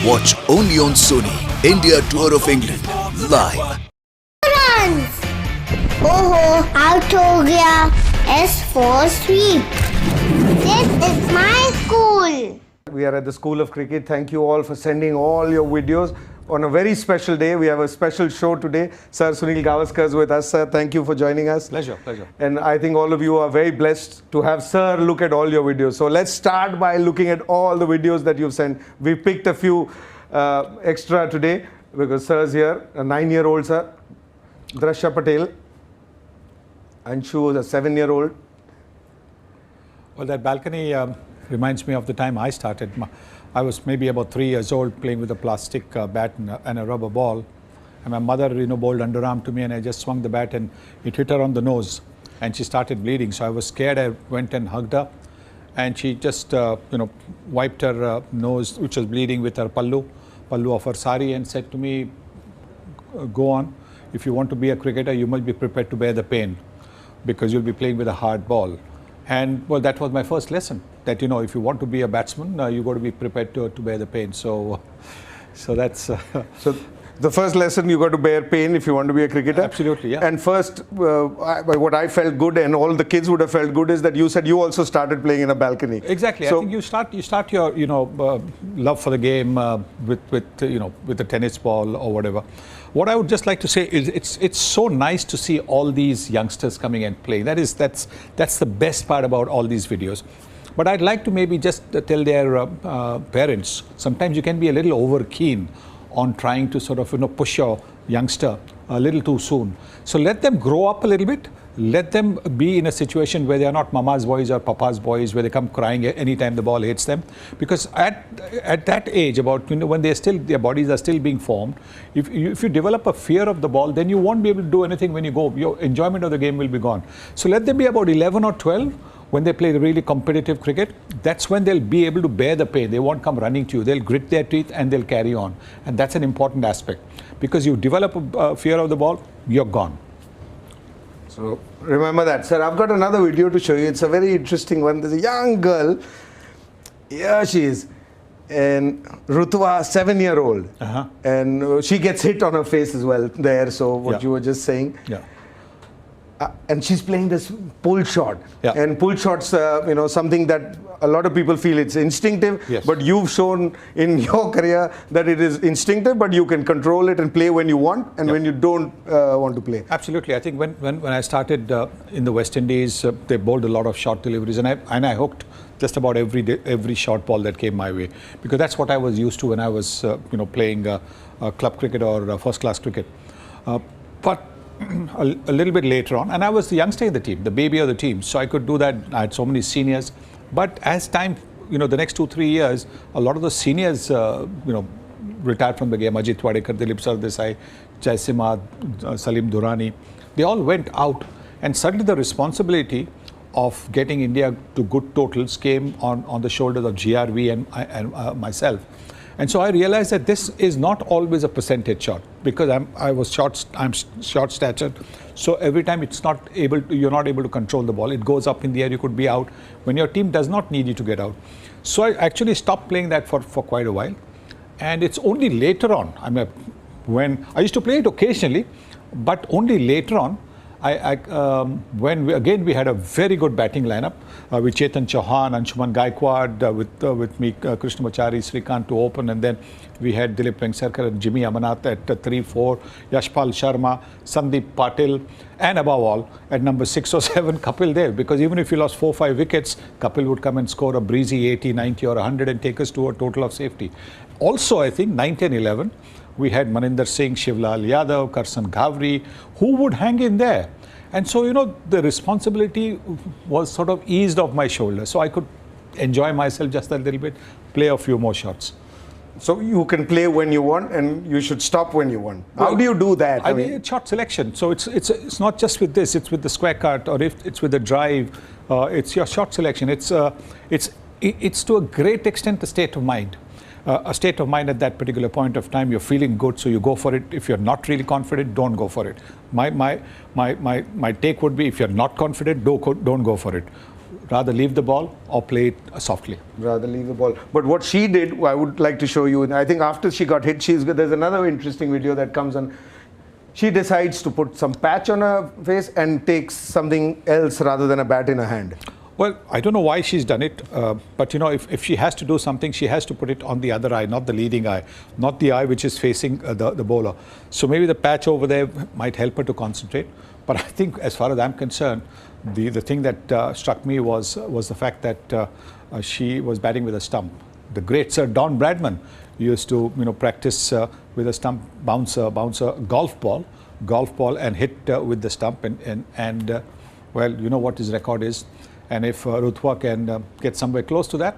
Watch only on Sony India Tour of England live. Runs. Oh, out हो गया. S for sweep. This is my school. We are at the School of Cricket. Thank you all for sending all your videos. On a very special day, we have a special show today. Sir Sunil Gavaskar is with us. Sir, thank you for joining us. Pleasure. And I think all of you are very blessed to have Sir look at all your videos. So let's start by looking at all the videos that you've sent. We picked a few extra today because Sir's here, a 9-year-old Sir. Drashya Patel. Anshu is a 7-year-old. Well, that balcony reminds me of the time I started. I was maybe about 3 years old playing with a plastic bat and a rubber ball. And my mother, bowled underarm to me and I just swung the bat and it hit her on the nose and she started bleeding. So I was scared. I went and hugged her and she just, wiped her nose, which was bleeding, with her pallu of her sari, and said to me, go on. If you want to be a cricketer, you must be prepared to bear the pain because you'll be playing with a hard ball. And well, that was my first lesson, that if you want to be a batsman, you got to be prepared to bear the pain. So that's so the first lesson, you got to bear pain if you want to be a cricketer. Absolutely, yeah. And first, what I felt good, and all the kids would have felt good, is that you said you also started playing in a balcony. Exactly. So I think you start your love for the game with the tennis ball or whatever. What I would just like to say is it's so nice to see all these youngsters coming and playing. That's the best part about all these videos. But I'd like to maybe just tell their parents, sometimes you can be a little over keen on trying to sort of push your youngster a little too soon. So let them grow up a little bit. Let them be in a situation where they are not mama's boys or papa's boys, where they come crying anytime the ball hits them. Because at that age, about when their bodies are still being formed, if you develop a fear of the ball, then you won't be able to do anything when you go. Your enjoyment of the game will be gone. So let them be about 11 or 12 when they play really competitive cricket. That's when they'll be able to bear the pain. They won't come running to you. They'll grit their teeth and they'll carry on. And that's an important aspect. Because you develop a fear of the ball, you're gone. So remember that. Sir, I've got another video to show you. It's a very interesting one. There's a young girl. Here she is. And Rutwa, 7-year-old. And she gets hit on her face as well there. So what you were just saying. Yeah. And she's playing this pull shot. Yeah. And pull shots, something that a lot of people feel it's instinctive. Yes. But you've shown in your career that it is instinctive, but you can control it and play when you want and when you don't want to play. Absolutely. I think when I started in the West Indies, they bowled a lot of short deliveries, and I hooked just about every short ball that came my way, because that's what I was used to when I was playing club cricket or first class cricket. But a little bit later on, and I was the youngster in the team, the baby of the team, so I could do that. I had so many seniors, but as time, the next 2-3 years, a lot of the seniors, retired from the game. Ajit Wadekar, Dilip Sardesai, Jaisimha, Salim Durrani, they all went out, and suddenly the responsibility of getting India to good totals came on the shoulders of GRV and myself. And so I realized that this is not always a percentage shot, because I'm short statured. So every time you're not able to control the ball. It goes up in the air, you could be out when your team does not need you to get out. So I actually stopped playing that for quite a while. And it's only later on, when I used to play it occasionally, but only later on, when we had a very good batting lineup with Chetan Chauhan, Anshuman Gaikwad, with me, Krishnamachari, Srikanth to open, and then we had Dilip Vengsarkar and Jimmy Amanath at 3-4, Yashpal Sharma, Sandeep Patil, and above all, at number 6 or 7, Kapil Dev, because even if you lost 4-5 wickets, Kapil would come and score a breezy 80, 90 or 100 and take us to a total of safety. Also, I think 9, 10, 11, we had Maninder Singh, Shivlal Yadav, Karsan Ghavri, who would hang in there. And so, the responsibility was sort of eased off my shoulders. So I could enjoy myself just a little bit, play a few more shots. So you can play when you want and you should stop when you want. How do you do that? I mean, it's shot selection. So it's not just with this, it's with the square cut, or if it's with the drive, it's your shot selection. It's to a great extent a state of mind. A state of mind at that particular point of time. You're feeling good, so you go for it. If you're not really confident, don't go for it. My take would be, if you're not confident, don't go for it. rather leave the ball or play it softly. Rather leave the ball. But what she did, I would like to show you. And I think after she got hit, there's another interesting video that comes on. She decides to put some patch on her face and takes something else rather than a bat in her hand. Well, I don't know why she's done it, but you know, if she has to do something, she has to put it on the other eye, not the leading eye, not the eye which is facing the bowler. So maybe the patch over there might help her to concentrate. But I think, as far as I'm concerned, the thing that struck me was the fact that she was batting with a stump. The great Sir Don Bradman used to practice with a stump bouncer golf ball, and hit with the stump, and well, you know what his record is. And if Rutwa can get somewhere close to that,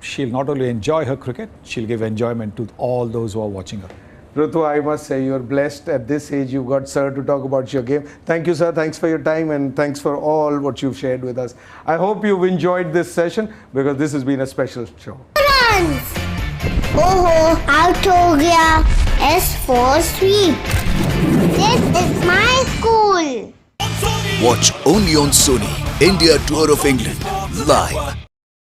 she'll not only enjoy her cricket, she'll give enjoyment to all those who are watching her. Rutwa, I must say you're blessed at this age. You've got Sir to talk about your game. Thank you, Sir. Thanks for your time and thanks for all what you've shared with us. I hope you've enjoyed this session because this has been a special show. Runs! Oh, out ho gaya. S for sweep. This is my school. Watch only on Sony India Tour of England live.